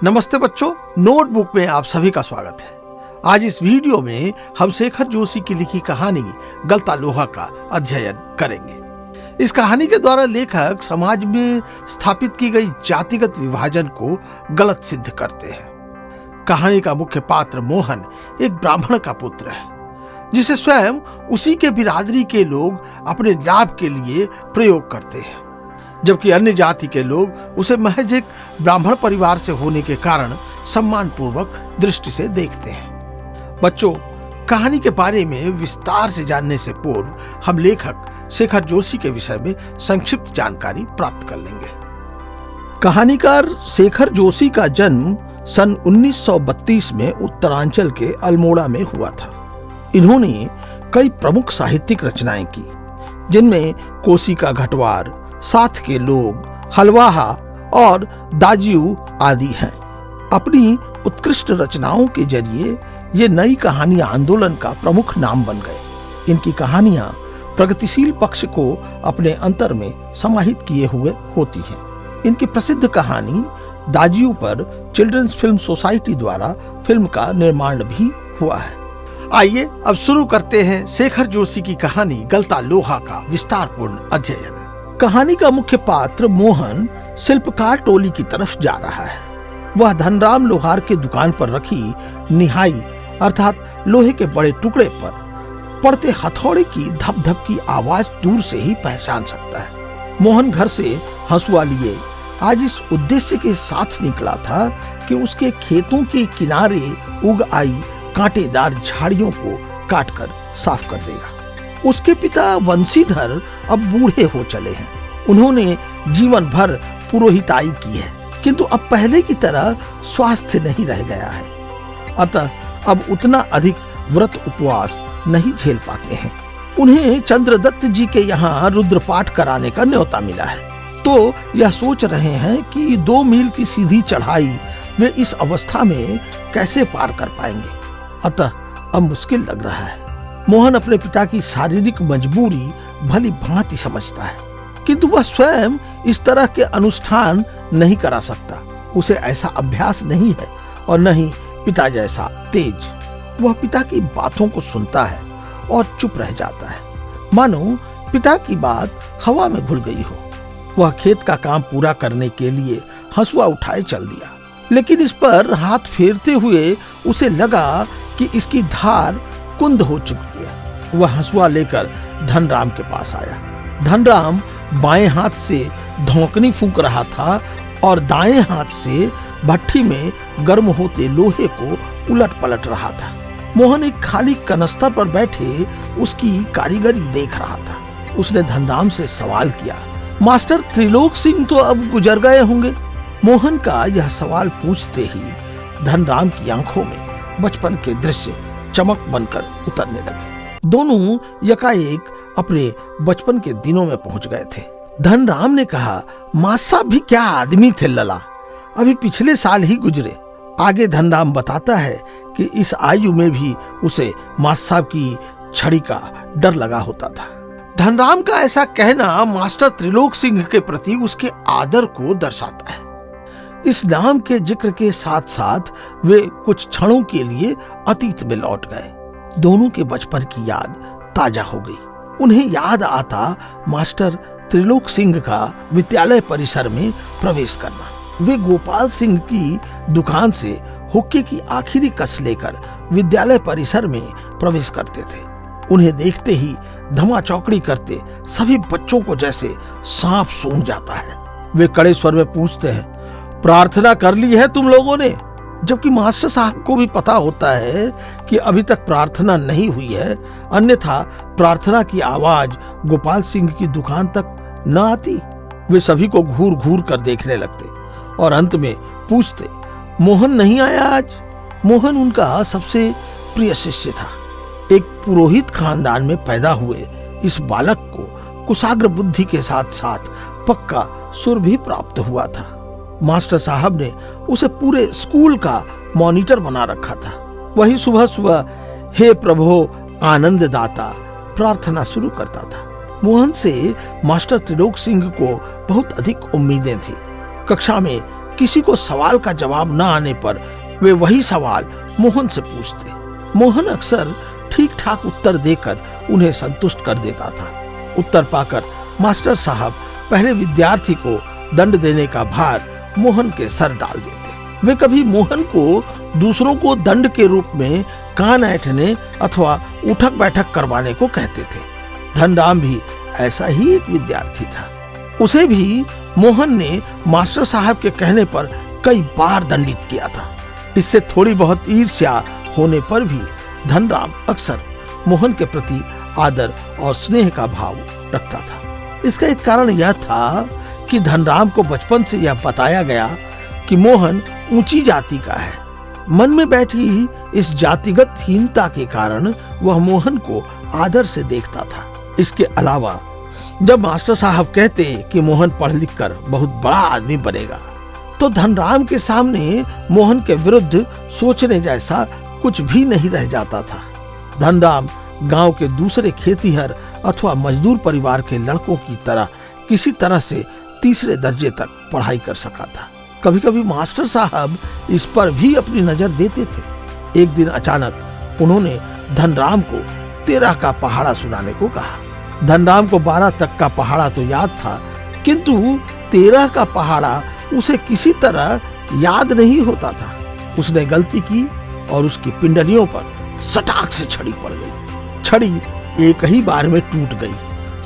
नमस्ते बच्चों, नोटबुक में आप सभी का स्वागत है। आज इस वीडियो में हम शेखर जोशी की लिखी कहानी गलता लोहा का अध्ययन करेंगे। इस कहानी के द्वारा लेखक समाज में स्थापित की गई जातिगत विभाजन को गलत सिद्ध करते हैं। कहानी का मुख्य पात्र मोहन एक ब्राह्मण का पुत्र है, जिसे स्वयं उसी के बिरादरी के लोग अपने लाभ के लिए प्रयोग करते हैं, जबकि अन्य जाति के लोग उसे महज एक ब्राह्मण परिवार से होने के कारण सम्मानपूर्वक दृष्टि से देखते हैं। बच्चों, कहानी के बारे में विस्तार से जानने से पूर्व हम लेखक शेखर जोशी के विषय में संक्षिप्त जानकारी प्राप्त कर लेंगे। कहानीकार शेखर जोशी का जन्म सन 1932 में उत्तरांचल के अल्मोड़ा में हुआ था। इन्होंने कई प्रमुख साहित्यिक रचनाएं की, जिनमें कोसी का घटवार, साथ के लोग, हलवाहा और दाजियू आदि हैं। अपनी उत्कृष्ट रचनाओं के जरिए ये नई कहानी आंदोलन का प्रमुख नाम बन गए। इनकी कहानियां प्रगतिशील पक्ष को अपने अंतर में समाहित किए हुए होती हैं। इनकी प्रसिद्ध कहानी दाजियू पर चिल्ड्रंस फिल्म सोसाइटी द्वारा फिल्म का निर्माण भी हुआ है। आइए अब शुरू करते हैं शेखर जोशी की कहानी गलता लोहा का विस्तारपूर्ण अध्ययन। कहानी का मुख्य पात्र मोहन शिल्पकार टोली की तरफ जा रहा है। वह धनराम लोहार के दुकान पर रखी निहाई अर्थात लोहे के बड़े टुकड़े पर पड़ते हथौड़े की धप धप की आवाज दूर से ही पहचान सकता है। मोहन घर से हंसुआ लिए आज इस उद्देश्य के साथ निकला था कि उसके खेतों के किनारे उग आई कांटेदार झाड़ियों को काटकर साफ कर देगा। उसके पिता वंशीधर अब बूढ़े हो चले हैं। उन्होंने जीवन भर पुरोहिताई की है, किंतु अब पहले की तरह स्वास्थ्य नहीं रह गया है। अतः अब उतना अधिक व्रत उपवास नहीं झेल पाते हैं। उन्हें चंद्रदत्त जी के यहाँ रुद्रपाठ कराने का न्योता मिला है, तो यह सोच रहे हैं कि 2 मील की सीधी चढ़ाई वे इस अवस्था में कैसे पार कर पाएंगे। अतः अब मुश्किल लग रहा है। मोहन अपने पिता की शारीरिक मजबूरी भली भांति समझता है, किंतु वह स्वयं इस तरह के अनुष्ठान नहीं करा सकता। उसे ऐसा अभ्यास नहीं है और न ही पिता जैसा तेज। वह पिता की बातों को सुनता है और चुप रह जाता है, मानो पिता की बात हवा में घुल गई हो। वह खेत का काम पूरा करने के लिए हंसुआ उठाए चल दिया, लेकिन इस पर हाथ फेरते हुए उसे लगा कि इसकी धार कुंद हो चुकी है। वह हंसुआ लेकर धनराम के पास आया। धनराम बाएं हाथ से धौंकनी फूंक रहा था और दाएं हाथ से भट्ठी में गर्म होते लोहे को उलट पलट रहा था। मोहन एक खाली कनस्तर पर बैठे उसकी कारीगरी देख रहा था। उसने धनराम से सवाल किया, मास्टर त्रिलोक सिंह तो अब गुजर गए होंगे? मोहन का यह सवाल पूछते ही धनराम की आंखों में बचपन के दृश्य चमक बनकर उतरने लगे। दोनों यकाएक अपने बचपन के दिनों में पहुंच गए थे। धनराम ने कहा, मास साहब भी क्या आदमी थे लला, अभी पिछले साल ही गुजरे। आगे धनराम बताता है कि इस आयु में भी उसे मास साहब की छड़ी का डर लगा होता था। धनराम का ऐसा कहना मास्टर त्रिलोक सिंह के प्रति उसके आदर को दर्शाता है। इस नाम के जिक्र के साथ साथ वे कुछ क्षणों के लिए अतीत में लौट गए। दोनों के बचपन की याद ताजा हो गई। उन्हें याद आता मास्टर त्रिलोक सिंह का विद्यालय परिसर में प्रवेश करना। वे गोपाल सिंह की दुकान से हुक्के की आखिरी कस लेकर विद्यालय परिसर में प्रवेश करते थे। उन्हें देखते ही धमा चौकड़ी करते सभी बच्चों को जैसे सांप सूंघ जाता है। वे कड़े स्वर में पूछते हैं, प्रार्थना कर ली है तुम लोगों ने? जबकि मास्टर साहब को भी पता होता है कि अभी तक प्रार्थना नहीं हुई है, अन्यथा प्रार्थना की आवाज गोपाल सिंह की दुकान तक न आती। वे सभी को घूर घूर कर देखने लगते और अंत में पूछते, मोहन नहीं आया आज? मोहन उनका सबसे प्रिय शिष्य था। एक पुरोहित खानदान में पैदा हुए इस बालक को कुशाग्र बुद्धि के साथ साथ पक्का सुर भी प्राप्त हुआ था। मास्टर साहब ने उसे पूरे स्कूल का मॉनिटर बना रखा था। वही सुबह सुबह हे प्रभु आनंद दाता प्रार्थना शुरू करता था। मोहन से मास्टर त्रिलोक सिंह को बहुत अधिक उम्मीदें थी। कक्षा में किसी को सवाल का जवाब न आने पर वे वही सवाल मोहन से पूछते। मोहन अक्सर ठीक ठाक उत्तर देकर उन्हें संतुष्ट कर देता था। उत्तर पाकर मास्टर साहब पहले विद्यार्थी को दंड देने का भार मोहन के सर डाल देते। वे कभी मोहन को दूसरों को दंड के रूप में कान ऐंठने अथवा उठक बैठक करवाने को कहते थे। धनराम भी ऐसा ही एक विद्यार्थी था। उसे भी मोहन ने मास्टर साहब के कहने पर कई बार दंडित किया था। इससे थोड़ी बहुत ईर्ष्या होने पर भी धनराम अक्सर मोहन के प्रति आदर और स्नेह का भाव रखता था। इसका एक कारण यह था कि धनराम को बचपन से यह बताया गया कि मोहन ऊंची जाति का है। मन में बैठी इस जातिगत हीनता के कारण वह मोहन को आदर से देखता था। इसके अलावा जब मास्टर साहब कहते कि मोहन पढ़ लिख कर बहुत बड़ा आदमी बनेगा, तो धनराम के सामने मोहन के विरुद्ध सोचने जैसा कुछ भी नहीं रह जाता था। धनराम गांव के दूसरे खेतीहर अथवा मजदूर परिवार के लड़कों की तरह किसी तरह से तीसरे दर्जे तक पढ़ाई कर सका था। कभी कभी मास्टर साहब इस पर भी अपनी नजर देते थे। एक दिन अचानक उन्होंने धनराम को 13 का पहाड़ा सुनाने को कहा। धनराम को 12 तक का पहाड़ा तो याद था, किंतु 13 का पहाड़ा उसे किसी तरह याद नहीं होता था। उसने गलती की और उसकी पिंडलियों पर सटाक से छड़ी पड़ गई। छड़ी एक ही बार में टूट गई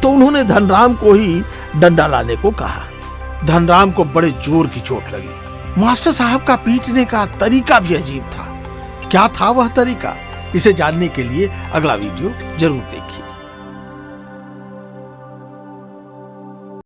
तो उन्होंने धनराम को ही डंडा लाने को कहा। धनराम को बड़े जोर की चोट लगी। मास्टर साहब का पीटने का तरीका भी अजीब था। क्या था वह तरीका? इसे जानने के लिए अगला वीडियो जरूर देखिए।